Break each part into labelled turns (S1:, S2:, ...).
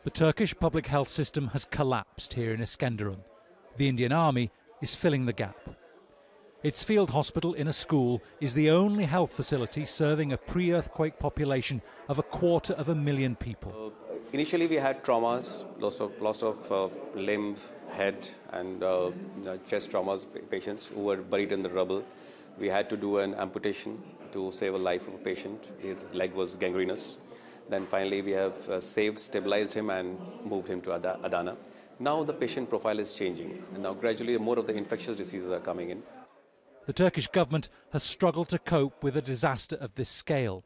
S1: The Turkish public health system has collapsed here in Iskenderun. The Indian Army is filling the gap. Its field hospital in a school is the only health facility serving a pre-earthquake population of 250,000 people.
S2: Initially we had traumas, loss of limb, head and chest traumas, patients who were buried in the rubble. We had to do an amputation to save a life of a patient. His leg was gangrenous. Then finally we have stabilized him and moved him to Adana. Now the patient profile is changing and now gradually more of the infectious diseases are coming in.
S1: The Turkish government has struggled to cope with a disaster of this scale,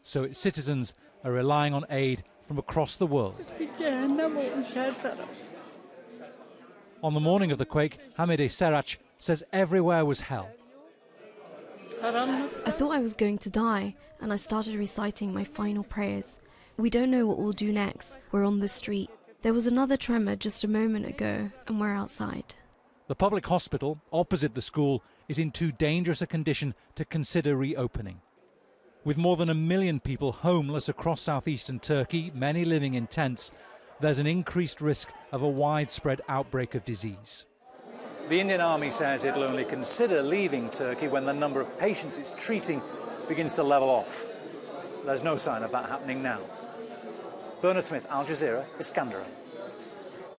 S1: so its citizens are relying on aid from across the world. On the morning of the quake, Hamide Serac says everywhere was hell.
S3: I thought I was going to die, and I started reciting my final prayers. We don't know what we'll do next. We're on the street. There was another tremor just a moment ago, and we're outside.
S1: The public hospital opposite the school is in too dangerous a condition to consider reopening. With more than 1 million people homeless across southeastern Turkey, many living in tents, there's an increased risk of a widespread outbreak of disease. The Indian Army says it'll only consider leaving Turkey when the number of patients it's treating begins to level off. There's no sign of that happening now. Bernard Smith, Al Jazeera, Iskenderun.